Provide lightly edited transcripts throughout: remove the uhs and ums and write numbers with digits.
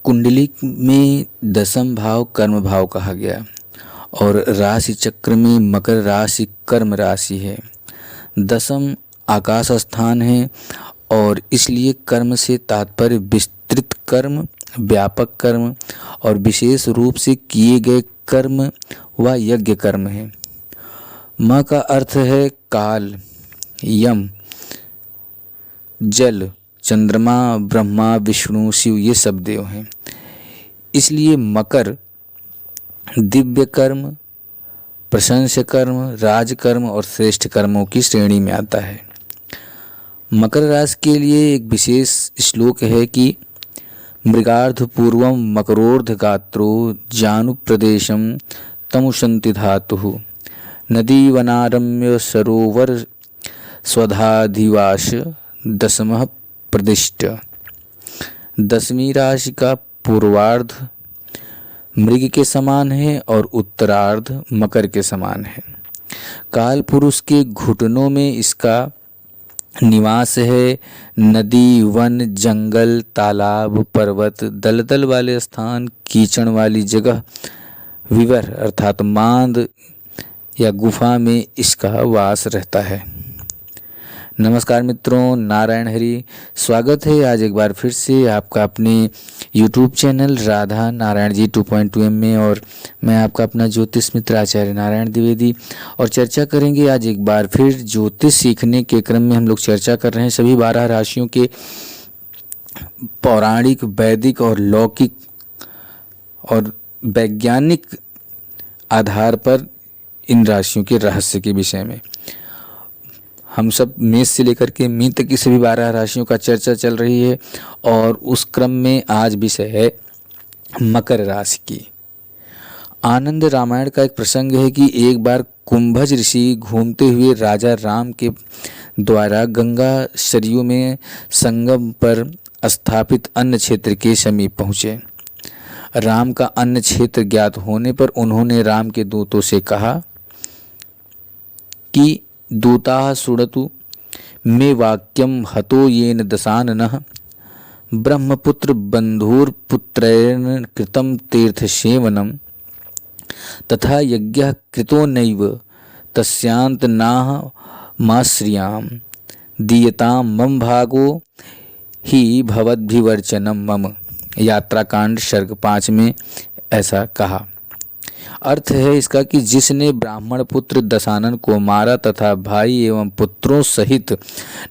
कुंडली में दसम भाव कर्म भाव कहा गया और राशि चक्र में मकर राशि कर्म राशि है। दसम आकाश स्थान है और इसलिए कर्म से तात्पर्य विस्तृत कर्म, व्यापक कर्म और विशेष रूप से किए गए कर्म व यज्ञ कर्म है। म का अर्थ है काल, यम, जल, चंद्रमा, ब्रह्मा, विष्णु, शिव, ये सब देव हैं। इसलिए मकर दिव्य कर्म, प्रशंस कर्म, राजकर्म और श्रेष्ठ कर्मों की श्रेणी में आता है। मकर राशि के लिए एक विशेष श्लोक है कि मृगार्ध पूर्वम मकरोर्ध गात्रो जानु प्रदेशम तमुशंति धातु नदी वनारम्य सरोवर स्वधाधिवास दसमः प्रदिष्ट। दसवीं राशि का पूर्वार्ध मृग के समान है और उत्तरार्ध मकर के समान है। काल पुरुष के घुटनों में इसका निवास है। नदी, वन, जंगल, तालाब, पर्वत, दलदल वाले स्थान, कीचड़ वाली जगह, विवर अर्थात मांद या गुफा में इसका वास रहता है। नमस्कार मित्रों, नारायण हरि, स्वागत है आज एक बार फिर से आपका अपने YouTube channel Radha Narayan ji 2.2M में। और मैं आपका अपना ज्योतिष मित्र आचार्य नारायण द्विवेदी और चर्चा करेंगे आज एक बार फिर ज्योतिष सीखने के क्रम में हम लोग चर्चा कर रहे हैं सभी 12 राशियों के पौराणिक, वैदिक और लौकिक और वैज्ञानिक आधार पर इन राशियों के रहस्य के विषय में। हम सब मेष से लेकर के मीन तक की सभी 12 राशियों का चर्चा चल रही है और उस क्रम में आज विषय है मकर राशि की। आनंद रामायण का एक प्रसंग है कि एक बार कुंभज ऋषि घूमते हुए राजा राम के द्वारा गंगा सरयू में संगम पर स्थापित अन्न क्षेत्र के समीप पहुँचे। राम का अन्न क्षेत्र ज्ञात होने पर उन्होंने राम के दूतों से कहा कि दूताः शृणुतु मे वाक्यम हतो येन दशाननः ब्रह्मपुत्र बन्धुर्पुत्रेण कृतं तीर्थसेवनं तथा यज्ञः कृतो नैव तस्यान्तनाः माश्रियां दीयतां मम भागो ही भवद्भिवर्चनं मम। यात्राकांड सर्ग 5 में ऐसा कहा। अर्थ है इसका कि जिसने ब्राह्मण पुत्र दशानन को मारा तथा भाई एवं पुत्रों सहित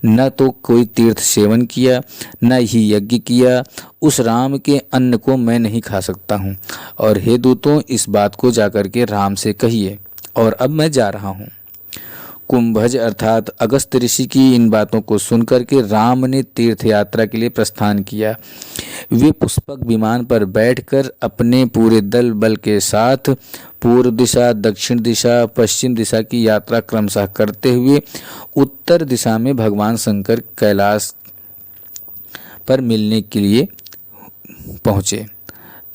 न तो कोई तीर्थ सेवन किया न ही यज्ञ किया, उस राम के अन्न को मैं नहीं खा सकता हूँ। और हे दूतों, इस बात को जाकर के राम से कहिए। और अब मैं जा रहा हूँ। कुंभज अर्थात अगस्त ऋषि की इन बातों को सुनकर के राम ने तीर्थ यात्रा के लिए प्रस्थान किया। वे पुष्पक विमान पर बैठकर अपने पूरे दल बल के साथ पूर्व दिशा, दक्षिण दिशा, पश्चिम दिशा की यात्रा क्रमशः करते हुए उत्तर दिशा में भगवान शंकर कैलाश पर मिलने के लिए पहुँचे।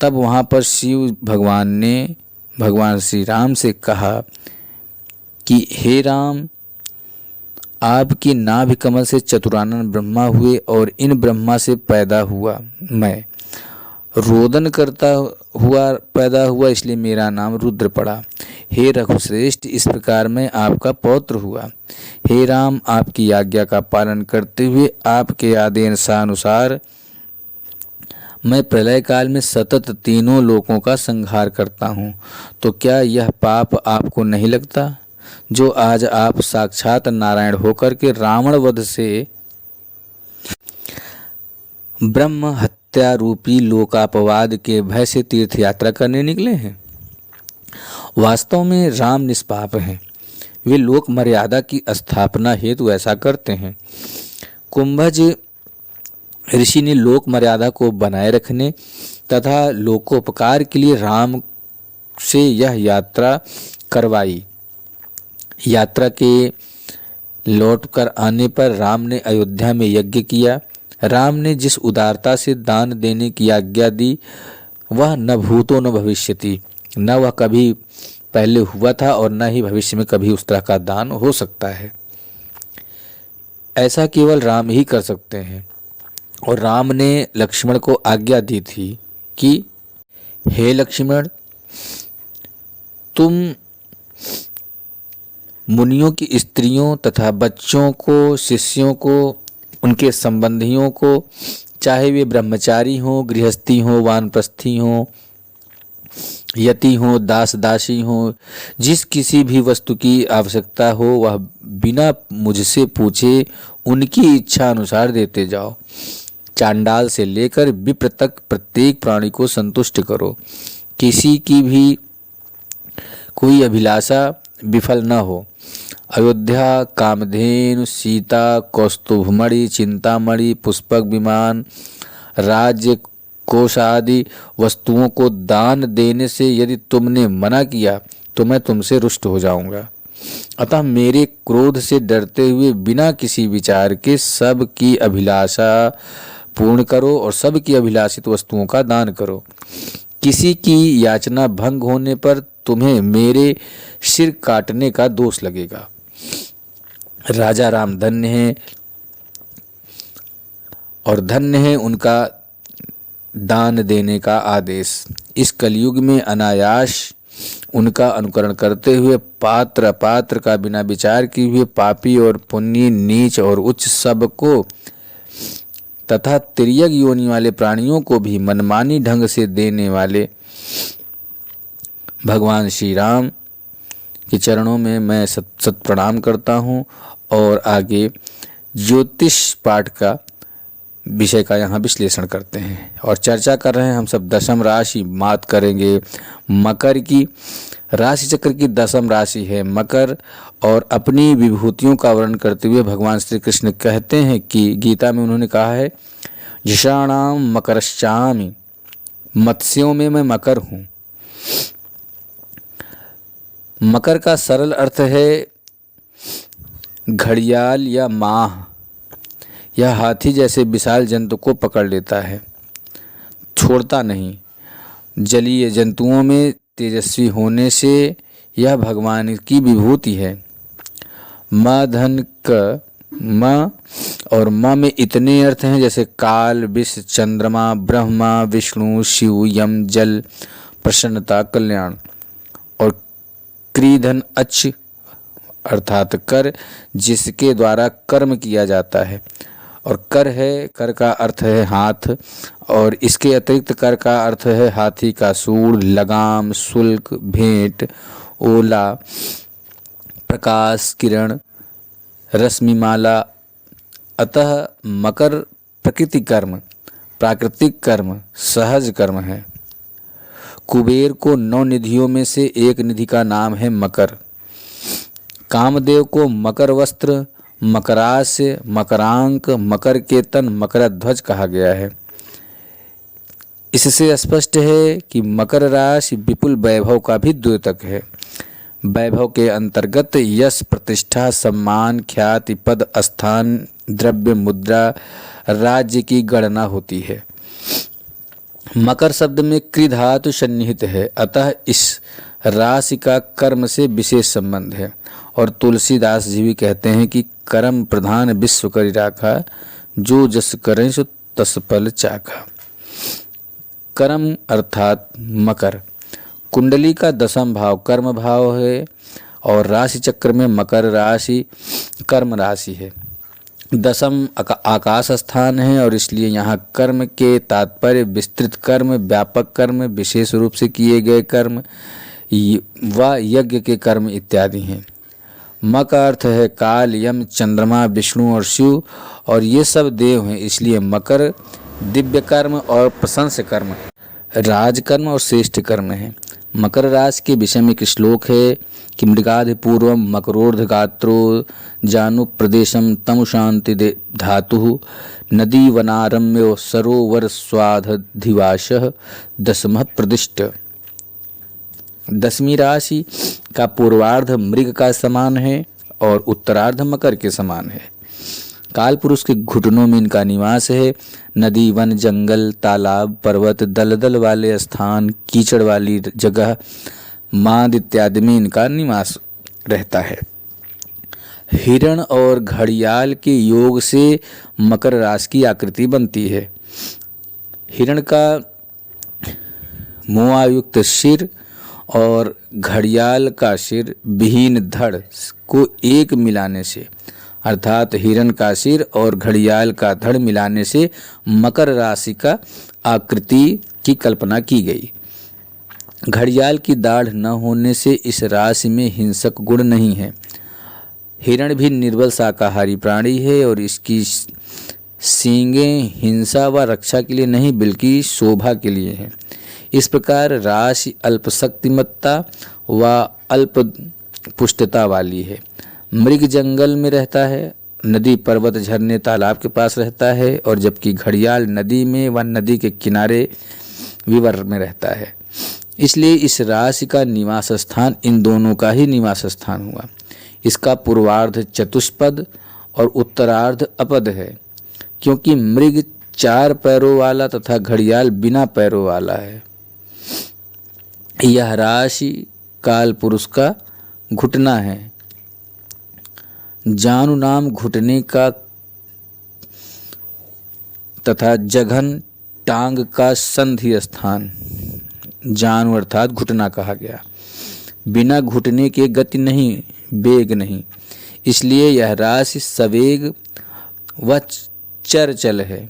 तब वहाँ पर शिव भगवान ने भगवान श्री राम से कहा कि हे राम, आपकी नाभि कमल से चतुरानन ब्रह्मा हुए और इन ब्रह्मा से पैदा हुआ मैं रोदन करता हुआ पैदा हुआ, इसलिए मेरा नाम रुद्र पड़ा। हे रघुश्रेष्ठ, इस प्रकार मैं आपका पौत्र हुआ। हे राम, आपकी आज्ञा का पालन करते हुए आपके आदेशानुसार मैं प्रलय काल में सतत तीनों लोकों का संहार करता हूँ। तो क्या यह पाप आपको नहीं लगता जो आज आप साक्षात नारायण होकर के रावण वध से ब्रह्म हत्या रूपी लोकापवाद के भय से तीर्थ यात्रा करने निकले हैं? वास्तव में राम निष्पाप हैं। वे लोक मर्यादा की स्थापना हेतु ऐसा करते हैं। कुंभज ऋषि ने लोक मर्यादा को बनाए रखने तथा लोकोपकार के लिए राम से यह यात्रा करवाई। यात्रा के लौट कर आने पर राम ने अयोध्या में यज्ञ किया। राम ने जिस उदारता से दान देने की आज्ञा दी वह न भूतो न भविष्यति, न वह कभी पहले हुआ था और न ही भविष्य में कभी उस तरह का दान हो सकता है। ऐसा केवल राम ही कर सकते हैं। और राम ने लक्ष्मण को आज्ञा दी थी कि हे लक्ष्मण, तुम मुनियों की स्त्रियों तथा बच्चों को, शिष्यों को, उनके संबंधियों को, चाहे वे ब्रह्मचारी हों, गृहस्थी हों, वानप्रस्थी हों, यति हो, दास दासी हो, जिस किसी भी वस्तु की आवश्यकता हो वह बिना मुझसे पूछे उनकी इच्छा अनुसार देते जाओ। चांडाल से लेकर विप्र तक प्रत्येक प्राणी को संतुष्ट करो। किसी की भी कोई अभिलाषा विफल न हो। अयोध्या, कामधेनु, सीता, कौस्तुभमणि, चिंतामणि, पुष्पक विमान, राज्य, कोष आदि वस्तुओं को दान देने से यदि तुमने मना किया तो मैं तुमसे रुष्ट हो जाऊंगा। अतः मेरे क्रोध से डरते हुए बिना किसी विचार के सब की अभिलाषा पूर्ण करो और सब की अभिलाषित वस्तुओं का दान करो। किसी की याचना भंग होने पर तुम्हें मेरे सिर काटने का दोष लगेगा। राजा राम धन्य है और धन्य है उनका दान देने का आदेश। इस कलयुग में अनायास उनका अनुकरण करते हुए पात्र अपात्र का बिना विचार किए हुए पापी और पुण्य, नीच और उच्च सबको तथा तिर्यक योनि वाले प्राणियों को भी मनमानी ढंग से देने वाले भगवान श्री राम के चरणों में मैं सत प्रणाम करता हूँ। और आगे ज्योतिष पाठ का विषय का यहाँ विश्लेषण करते हैं और चर्चा कर रहे हैं। हम सब दशम राशि बात करेंगे मकर की। राशि चक्र की दशम राशि है मकर और अपनी विभूतियों का वर्णन करते हुए भगवान श्री कृष्ण कहते हैं कि गीता में उन्होंने कहा है, जिषाणाम मकरश्चामि, मत्स्यों में मैं मकर हूँ। मकर का सरल अर्थ है घड़ियाल या माह। यह हाथी जैसे विशाल जंतु को पकड़ लेता है, छोड़ता नहीं। जलीय जंतुओं में तेजस्वी होने से यह भगवान की विभूति है। म धन क म और म में इतने अर्थ हैं जैसे काल, विष, चंद्रमा, ब्रह्मा, विष्णु, शिव, यम, जल, प्रसन्नता, कल्याण। और क्रीधन अच्छ अर्थात कर, जिसके द्वारा कर्म किया जाता है। और कर है, कर का अर्थ है हाथ और इसके अतिरिक्त कर का अर्थ है हाथी का सूंड, लगाम, शुल्क, भेंट, ओला, प्रकाश, किरण, रश्मिमाला। अतः मकर प्रकृति कर्म, प्राकृतिक कर्म, सहज कर्म है। कुबेर को 9 निधियों में से एक निधि का नाम है मकर। कामदेव को मकर वस्त्र, मकरास्य, मकरांक, मकर केतन, मकरध्वज कहा गया है। इससे स्पष्ट है कि मकर राशि विपुल वैभव का भी द्योतक है। वैभव के अंतर्गत यश, प्रतिष्ठा, सम्मान, ख्याति, पद, स्थान, द्रव्य, मुद्रा, राज्य की गणना होती है। मकर शब्द में कृ धातु सन्निहित है, अतः इस राशि का कर्म से विशेष संबंध है। और तुलसीदास जी भी कहते हैं कि कर्म प्रधान विश्व करि राखा, जो जस करें सो तस फल चाखा। कर्म अर्थात मकर। कुंडली का 10वां भाव कर्म भाव है और राशि चक्र में मकर राशि कर्म राशि है। 10वां आकाश स्थान है और इसलिए यहाँ कर्म के तात्पर्य विस्तृत कर्म, व्यापक कर्म, विशेष रूप से किए गए कर्म व यज्ञ के कर्म इत्यादि हैं। म का अर्थ है काल, यम, चंद्रमा, विष्णु और शिव और ये सब देव हैं, इसलिए मकर दिव्य कर्म और प्रशंस कर्म, राजकर्म और श्रेष्ठ कर्म है। मकर राशि के विषय में एक श्लोक है कि मृगाधि पूर्वम मकरोर्ध गात्रो जानु प्रदेशम तम शांति धातु नदी वनारम्यो सरोवर स्वाधिवासः 10वां प्रतिष्ठ। 10वीं राशि का पूर्वार्ध मृग का समान है और उत्तरार्ध मकर के समान है। काल पुरुष के घुटनों में इनका निवास है। नदी, वन, जंगल, तालाब, पर्वत, दलदल वाले स्थान, कीचड़ वाली जगह, मांद इत्यादि में इनका निवास रहता है। हिरण और घड़ियाल के योग से मकर राशि की आकृति बनती है। हिरण का मुआयुक्त सिर और घड़ियाल का सिर विहीन धड़ को एक मिलाने से, अर्थात हिरण का सिर और घड़ियाल का धड़ मिलाने से मकर राशि का आकृति की कल्पना की गई। घड़ियाल की दाढ़ न होने से इस राशि में हिंसक गुण नहीं है। हिरण भी निर्बल शाकाहारी प्राणी है और इसकी सींगें हिंसा व रक्षा के लिए नहीं बल्कि शोभा के लिए हैं। इस प्रकार राशि अल्पशक्तिमत्ता व अल्प पुष्टता वाली है। मृग जंगल में रहता है, नदी पर्वत झरने तालाब के पास रहता है, और जबकि घड़ियाल नदी में व नदी के किनारे विवर में रहता है। इसलिए इस राशि का निवास स्थान इन दोनों का ही निवास स्थान हुआ। इसका पूर्वार्ध चतुष्पद और उत्तरार्ध अपद है, क्योंकि मृग 4 पैरों वाला तथा घड़ियाल बिना पैरों वाला है। यह राशि काल पुरुष का घुटना है। जानु नाम घुटने का तथा जघन टांग का संधि स्थान, जानु अर्थात घुटना कहा गया। बिना घुटने के गति नहीं, वेग नहीं, इसलिए यह राशि सवेग व चरचल है।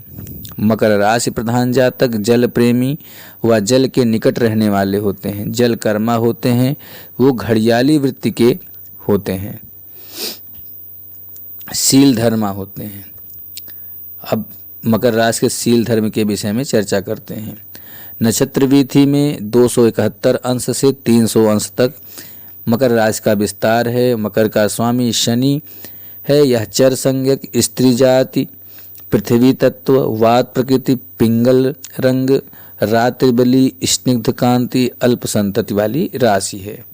मकर राशि प्रधान जातक जल प्रेमी व जल के निकट रहने वाले होते हैं, जल कर्मा होते हैं, वो घड़ियाली वृत्ति के होते हैं, शील धर्मा होते हैं। अब मकर राशि के शील धर्म के विषय में चर्चा करते हैं। नक्षत्र वीथी में 271 अंश से 300 अंश तक मकर राशि का विस्तार है। मकर का स्वामी शनि है। यह चर संज्ञक, स्त्री जाति, पृथ्वी तत्व, वात प्रकृति, पिंगल रंग, रात्रि बली, स्निग्ध कांति, अल्प संतति वाली राशि है।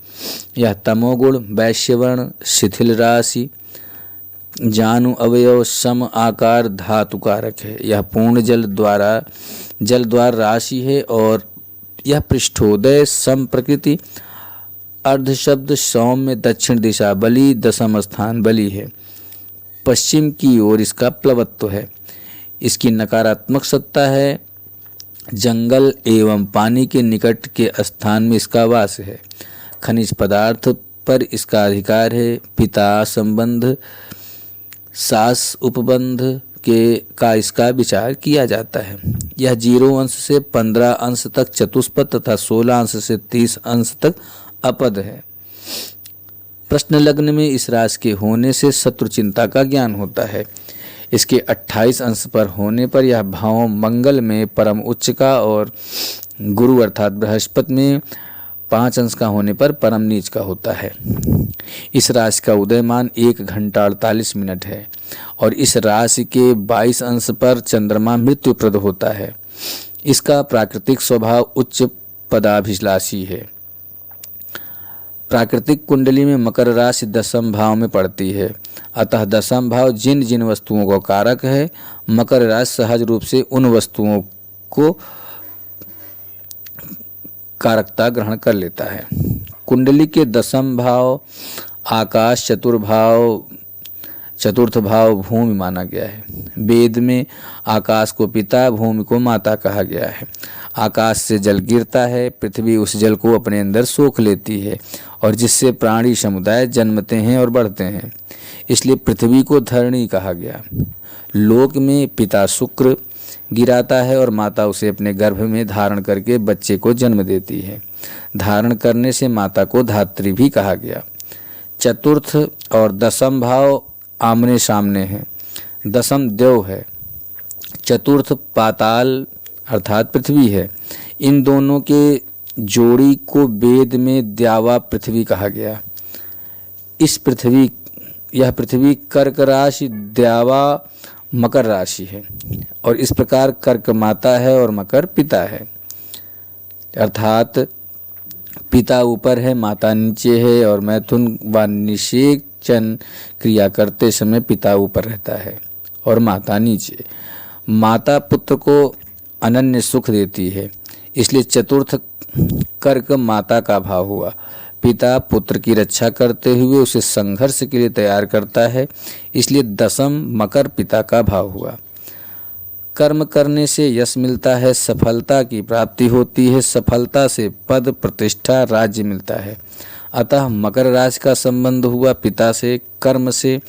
यह तमोगुण, वैश्यवर्ण, शिथिल राशि, जानु अवयव, सम आकार, धातु कारक है। यह पूर्ण जल द्वार राशि है और यह पृष्ठोदय, सम प्रकृति, अर्ध शब्द, सौम्य, दक्षिण दिशा बली, दशम स्थान बली है। पश्चिम की ओर इसका प्लवत्व है। इसकी नकारात्मक सत्ता है। जंगल एवं पानी के निकट के स्थान में इसका वास है। खनिज पदार्थ पर इसका अधिकार है। पिता संबंध, सास उपबंध का इसका विचार किया जाता है। यह 0 अंश से 15 अंश तक चतुष्पद तथा 16 अंश से 30 अंश तक अपद है। प्रश्न लग्न में इस राशि के होने से शत्रु चिंता का ज्ञान होता है। इसके 28 अंश पर होने पर यह भाव मंगल में परम उच्च का और गुरु अर्थात बृहस्पति में 5 अंश का होने पर परम नीच का होता है। इस राशि का उदयमान 1 घंटा 48 मिनट है और इस राशि के 22 अंश पर चंद्रमा मृत्युप्रद होता है। इसका प्राकृतिक स्वभाव उच्च पदाभिलाषी है। प्राकृतिक कुंडली में मकर राशि 10वें भाव में पड़ती है, अतः 10वां भाव जिन जिन वस्तुओं को कारक है, मकर राशि सहज रूप से उन वस्तुओं को कारकता ग्रहण कर लेता है। कुंडली के 10वां भाव आकाश, चतुर्थ भाव भूमि माना गया है। वेद में आकाश को पिता, भूमि को माता कहा गया है। आकाश से जल गिरता है, पृथ्वी उस जल को अपने अंदर सोख लेती है और जिससे प्राणी समुदाय जन्मते हैं और बढ़ते हैं, इसलिए पृथ्वी को धरणी कहा गया। लोक में पिता शुक्र गिराता है और माता उसे अपने गर्भ में धारण करके बच्चे को जन्म देती है। धारण करने से माता को धात्री भी कहा गया। चतुर्थ और 10वां भाव आमने सामने हैं। 10वां देव है, चतुर्थ पाताल अर्थात पृथ्वी है। इन दोनों के जोड़ी को वेद में द्यावा पृथ्वी कहा गया। यह पृथ्वी कर्क राशि, द्यावा मकर राशि है और इस प्रकार कर्क माता है और मकर पिता है, अर्थात पिता ऊपर है, माता नीचे है और मैथुन व निषेचन क्रिया करते समय पिता ऊपर रहता है और माता नीचे। माता पुत्र को अनन्य सुख देती है, इसलिए चतुर्थ कर्क माता का भाव हुआ। पिता पुत्र की रक्षा करते हुए उसे संघर्ष के लिए तैयार करता है, इसलिए 10वां मकर पिता का भाव हुआ। कर्म करने से यश मिलता है, सफलता की प्राप्ति होती है, सफलता से पद प्रतिष्ठा राज्य मिलता है। अतः मकर राशि का संबंध हुआ पिता से, कर्म से,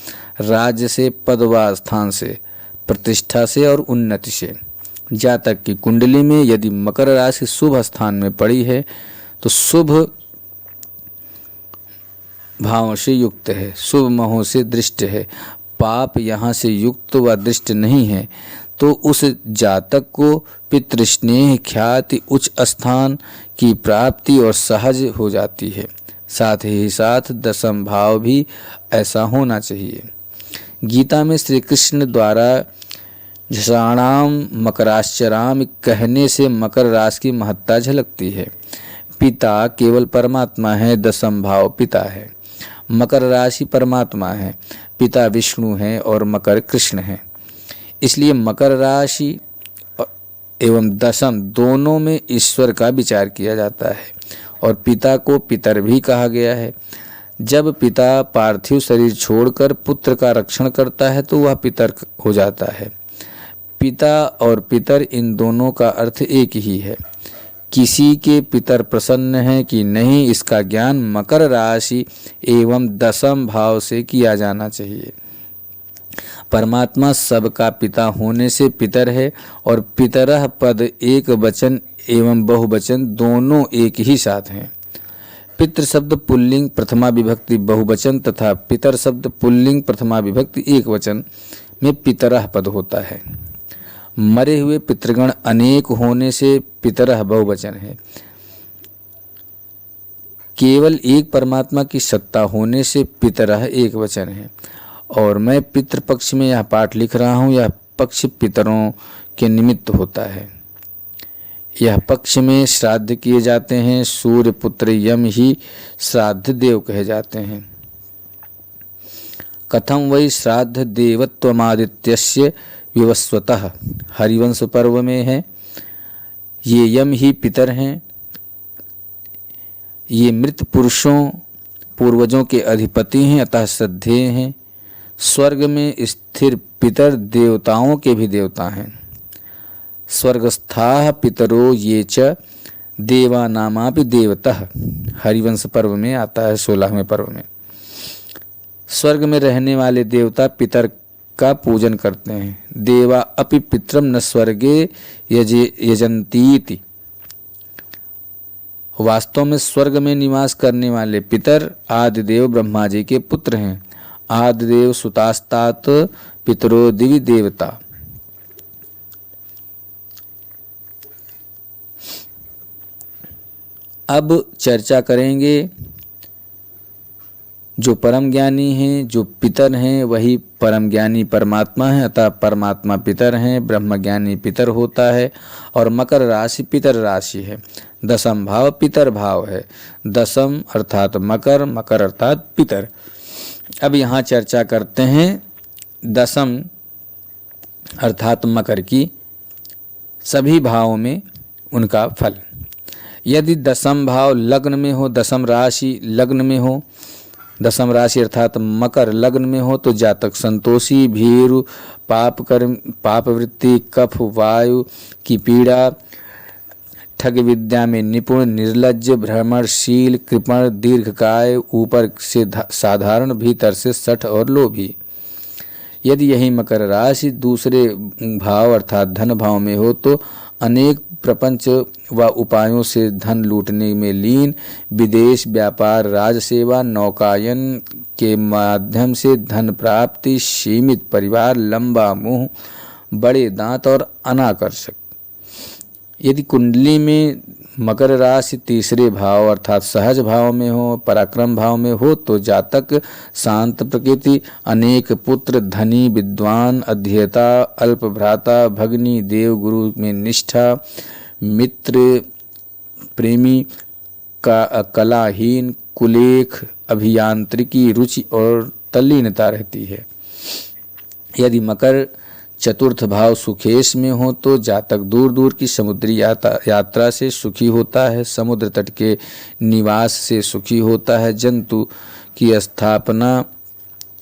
राज्य से, पद व स्थान से, प्रतिष्ठा से और उन्नति से। जातक की कुंडली में यदि मकर राशि शुभ स्थान में पड़ी है तो शुभ भावों से युक्त है, शुभ महों से दृष्ट है, पाप यहाँ से युक्त व दृष्ट नहीं है, तो उस जातक को पितृस्नेह, ख्याति, उच्च स्थान की प्राप्ति और सहज हो जाती है। साथ ही साथ दशम भाव भी ऐसा होना चाहिए। गीता में श्री कृष्ण द्वारा झषाणाम मकराश्चराम कहने से मकर राशि की महत्ता झलकती है। पिता केवल परमात्मा है, दशम भाव पिता है। मकर राशि परमात्मा है, पिता विष्णु है और मकर कृष्ण है। इसलिए मकर राशि एवं दशम दोनों में ईश्वर का विचार किया जाता है और पिता को पितर भी कहा गया है। जब पिता पार्थिव शरीर छोड़कर पुत्र का रक्षण करता है तो वह पितर हो जाता है। पिता और पितर इन दोनों का अर्थ एक ही है। किसी के पितर प्रसन्न हैं कि नहीं, इसका ज्ञान मकर राशि एवं दशम भाव से किया जाना चाहिए। परमात्मा सबका पिता होने से पितर है और पितरः पद एक वचन एवं बहुवचन दोनों एक ही साथ हैं। पितृ शब्द पुल्लिंग प्रथमा विभक्ति बहुवचन तथा पितर शब्द पुल्लिंग प्रथमा विभक्ति एक वचन में पितरः पद होता है। मरे हुए पितृगण अनेक होने से पितरः बहुवचन है। केवल एक परमात्मा की सत्ता होने से पितरः एक वचन है। और मैं पितृपक्ष में यह पाठ लिख रहा हूँ, यह पक्ष पितरों के निमित्त होता है। यह पक्ष में श्राद्ध किए जाते हैं। सूर्य पुत्र यम ही श्राद्ध देव कहे जाते हैं। कथम वै श्राद्ध देवत्वमादित्यस्य विवस्वतः हरिवंश पर्व में है। ये यम ही पितर हैं। ये मृत पुरुषों पूर्वजों के अधिपति हैं, अतः श्रद्धेय हैं। स्वर्ग में स्थिर पितर देवताओं के भी देवता हैं। स्वर्गस्थाः पितरो ये च देवानामापि देवतः हरिवंश पर्व में आता है, 16वें पर्व में। स्वर्ग में रहने वाले देवता पितर का पूजन करते हैं। देवा अपि पितरम न स्वर्गे यजन्तीति। वास्तव में स्वर्ग में निवास करने वाले पितर आदिदेव ब्रह्मा जी के पुत्र हैं। आदिदेव सुतास्तात पितरो दिवि देवता। अब चर्चा करेंगे जो परम ज्ञानी हैं, जो पितर हैं, वही परम ज्ञानी परमात्मा है। अतः परमात्मा पितर हैं, ब्रह्म ज्ञानी पितर होता है और मकर राशि पितर राशि है। दशम भाव पितर भाव है। दशम अर्थात मकर, मकर अर्थात पितर। अब यहाँ चर्चा करते हैं दशम अर्थात मकर की सभी भावों में उनका फल। यदि दशम भाव लग्न में हो, दशम राशि लग्न में हो, दशम राशि अर्थात मकर लग्न में हो तो जातक संतोषी, भीरु, पाप कर्म, पाप वृत्ति, कफ, वायु की पीड़ा, ठग विद्या में निपुण, निर्लज्ज, भ्रमणशील, कृपण, दीर्घकाय, ऊपर से साधारण, भीतर से सठ और लोभी। यदि यही मकर राशि दूसरे भाव अर्थात धन भाव में हो तो अनेक प्रपंच व उपायों से धन लूटने में लीन, विदेश व्यापार, राजसेवा, नौकायन के माध्यम से धन प्राप्ति, सीमित परिवार, लंबा मुंह, बड़े दांत और अनाकर्षक। यदि कुंडली में मकर राशि तीसरे भाव अर्थात सहज भाव में हो, पराक्रम भाव में हो तो जातक शांत प्रकृति, अनेक पुत्र, धनी, विद्वान, अध्येता, अल्प भ्राता, भग्नी, देव गुरु में निष्ठा, मित्र, प्रेमी, का कलाहीन, कुलेख, अभियांत्रिकी रुचि और तल्लीनता रहती है। यदि मकर चतुर्थ भाव सुखेश में हो तो जातक दूर दूर की समुद्री यात्रा से सुखी होता है, समुद्र तट के निवास से सुखी होता है, जंतु की स्थापना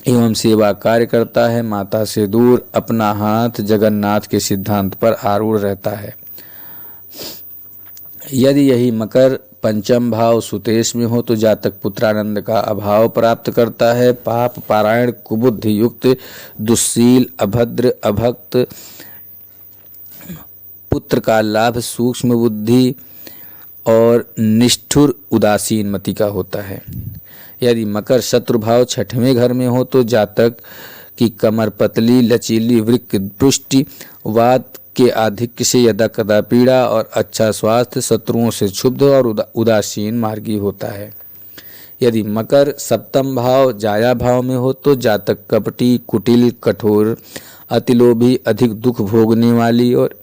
एवं सेवा कार्य करता है, माता से दूर अपना हाथ जगन्नाथ के सिद्धांत पर आरूढ़ रहता है। यदि यही मकर पंचम भाव सुतेश में हो तो जातक पुत्रानंद का अभाव प्राप्त करता है। पाप पारायण, कुबुद्धि युक्त, दुस्सील, अभद्र, अभक्त, पुत्र का लाभ, सूक्ष्म बुद्धि और निष्ठुर उदासीन मति का होता है। यदि मकर शत्रुभाव छठवें घर में हो तो जातक की कमर पतली, लचीली, वृक्क पुष्टि, वात के आधिक्य से यदा कदा पीड़ा और अच्छा स्वास्थ्य, शत्रुओं से क्षुब्ध और उदासीन मार्गी होता है। यदि मकर सप्तम भाव जाया भाव में हो तो जातक कपटी, कुटिल, कठोर, अतिलोभी, अधिक दुख भोगने वाली और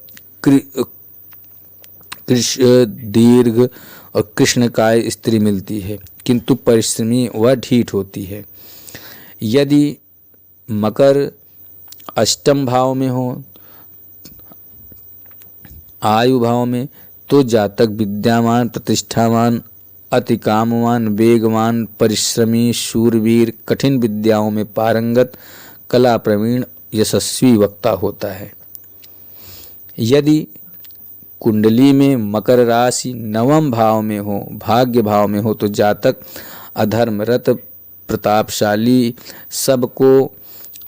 दीर्घ और कृष्णकाय स्त्री मिलती है, किंतु परिश्रमी व ढीठ होती है। यदि मकर अष्टम भाव में हो, आयु भाव में, तो जातक विद्यावान, प्रतिष्ठावान, अति कामवान, वेगवान, परिश्रमी, शूरवीर, कठिन विद्याओं में पारंगत, कला प्रवीण, यशस्वी वक्ता होता है। यदि कुंडली में मकर राशि नवम भाव में हो, भाग्य भाव में हो, तो जातक अधर्मरत, प्रतापशाली, सबको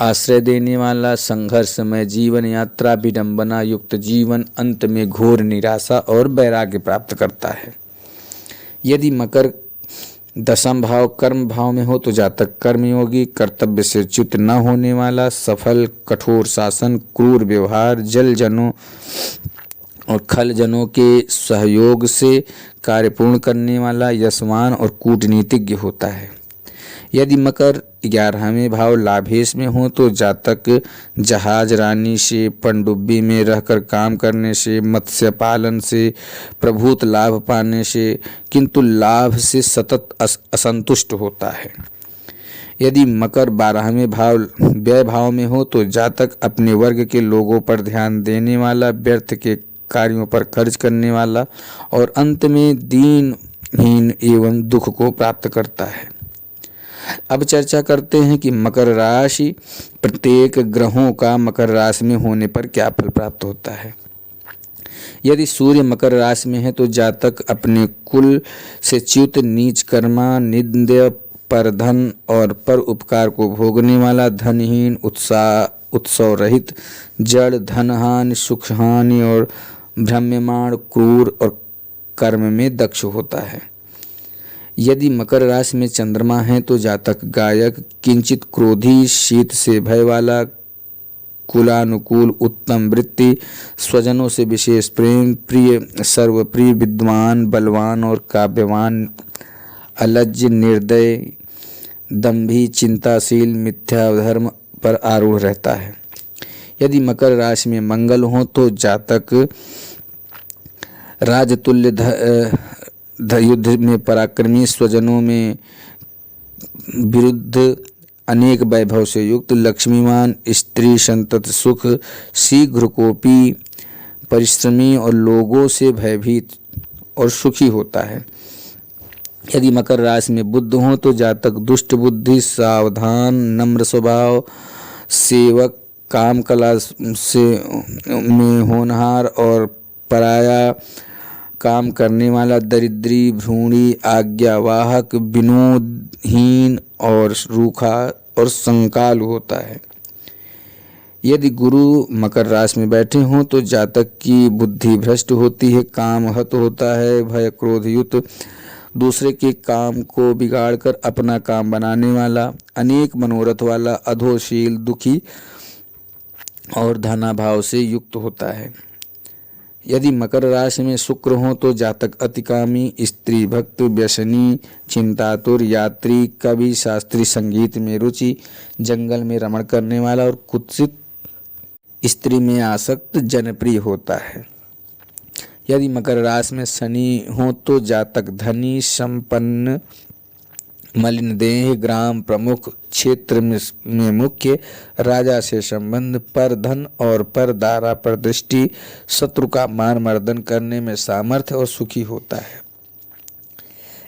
आश्रय देने वाला, संघर्षमय जीवन यात्रा, विडंबना युक्त जीवन, अंत में घोर निराशा और वैराग्य प्राप्त करता है। यदि मकर दशम भाव कर्म भाव में हो तो जातक कर्मयोगी, कर्तव्य से च्युत न होने वाला, सफल, कठोर शासन, क्रूर व्यवहार, जलजनों और खलजनों के सहयोग से कार्य पूर्ण करने वाला, यशवान और कूटनीतिज्ञ होता है। यदि मकर 11वें भाव लाभेश में हो तो जातक जहाज रानी से, पनडुब्बी में रहकर काम करने से, मत्स्य पालन से, प्रभुत लाभ पाने से, किंतु लाभ से सतत असंतुष्ट होता है। यदि मकर 12वें भाव व्यय भाव में हो तो जातक अपने वर्ग के लोगों पर ध्यान देने वाला, व्यर्थ के कार्यों पर खर्च करने वाला और अंत में दीनहीन एवं दुख को प्राप्त करता है। अब चर्चा करते हैं कि मकर राशि प्रत्येक ग्रहों का मकर राशि में होने पर क्या फल प्राप्त होता है। यदि सूर्य मकर राशि में है तो जातक अपने कुल से च्युत, नीच कर्मा, निंद्य, परधन और पर उपकार को भोगने वाला, धनहीन, उत्सव रहित, जड़, धनहानि, सुखहानि और भ्रम्यमाण, क्रूर और कर्म में दक्ष होता है। यदि मकर राशि में चंद्रमा है तो जातक गायक, किंचित क्रोधी, शीत से भय वाला, कुलानुकूल, उत्तम वृत्ति, स्वजनों से विशेष प्रेम, प्रिय, सर्वप्रिय, विद्वान, बलवान और काव्यवान, अलज्ज, निर्दय, दंभी, चिंताशील, मिथ्या धर्म पर आरूढ़ रहता है। यदि मकर राशि में मंगल हो तो जातक राजतुल्य, युद्ध में पराक्रमी, स्वजनों में विरुद्ध, अनेक वैभव से युक्त, लक्ष्मीवान, स्त्री संतत सुख, शीघ्रकोपी, परिश्रमी और लोगों से भयभीत और सुखी होता है। यदि मकर राशि में बुध हो तो जातक दुष्ट बुद्धि, सावधान, नम्र स्वभाव, सेवक, काम कला से में होनहार और पराया काम करने वाला, दरिद्री, भ्रूणी, आज्ञावाहक, विनोदहीन और रूखा और संकाल होता है। यदि गुरु मकर राशि में बैठे हों तो जातक की बुद्धि भ्रष्ट होती है, काम हत होता है, भय क्रोधयुक्त, दूसरे के काम को बिगाड़कर अपना काम बनाने वाला, अनेक मनोरथ वाला, अधोशील, दुखी और धनाभाव से युक्त होता है। यदि मकर राशि में शुक्र हो तो जातक अतिकामी, स्त्री भक्त, व्यसनी, चिंतातुर, यात्री, कवि, शास्त्रीय संगीत में रुचि, जंगल में रमण करने वाला और कुत्सित, स्त्री में आसक्त, जनप्रिय होता है। यदि मकर राशि में शनि हो तो जातक धनी, संपन्न, मलिन देह, ग्राम प्रमुख, क्षेत्र में मुख्य, राजा से संबंध, पर धन और पर दारा, पर दृष्टि, शत्रु का मान मर्दन करने में सामर्थ्य और सुखी होता है।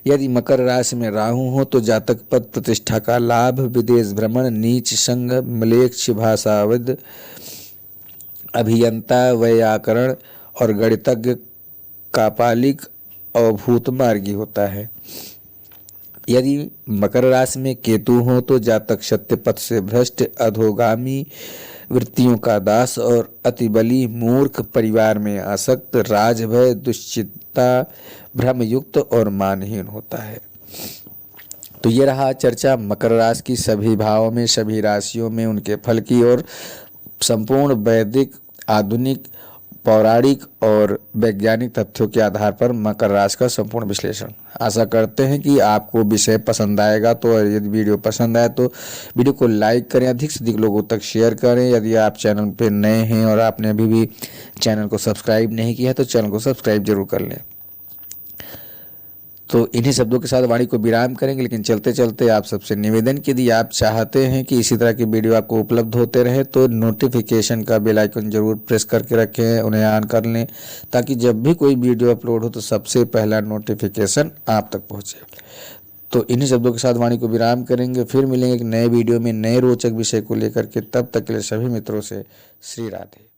यदि मकर राशि में राहु हो तो जातक पद प्रतिष्ठा का लाभ, विदेश भ्रमण, नीच संग, म्लेच्छ भाषाविद, अभियंता, व्याकरण और गणितज्ञ, कापालिक और भूतमार्गी होता है। यदि मकर राशि में केतु हो तो जातक सत्य पथ से भ्रष्ट, अधोगामी, वृत्तियों का दास और अतिबली, मूर्ख, परिवार में आसक्त, राजभय, दुश्चिंता, भ्रमयुक्त और मानहीन होता है। तो ये रहा चर्चा मकर राशि की सभी भावों में, सभी राशियों में उनके फल की और संपूर्ण वैदिक, आधुनिक, पौराणिक और वैज्ञानिक तथ्यों के आधार पर मकर राशि का संपूर्ण विश्लेषण। आशा करते हैं कि आपको विषय पसंद आएगा। तो यदि वीडियो पसंद आए तो वीडियो को लाइक करें, अधिक से अधिक लोगों तक शेयर करें। यदि आप चैनल पे नए हैं और आपने अभी भी चैनल को सब्सक्राइब नहीं किया है तो चैनल को सब्सक्राइब जरूर कर लें। तो इन्हीं शब्दों के साथ वाणी को विराम करेंगे, लेकिन चलते चलते आप सबसे निवेदन कि यदि आप चाहते हैं कि इसी तरह की वीडियो आपको उपलब्ध होते रहे तो नोटिफिकेशन का बेल आइकन जरूर प्रेस करके रखें, उन्हें ऑन कर लें, ताकि जब भी कोई वीडियो अपलोड हो तो सबसे पहला नोटिफिकेशन आप तक पहुँचे। तो इन्हीं शब्दों के साथ वाणी को विराम करेंगे, फिर मिलेंगे एक नए वीडियो में नए रोचक विषय को लेकर के। तब तक के लिए सभी मित्रों से श्री राधे।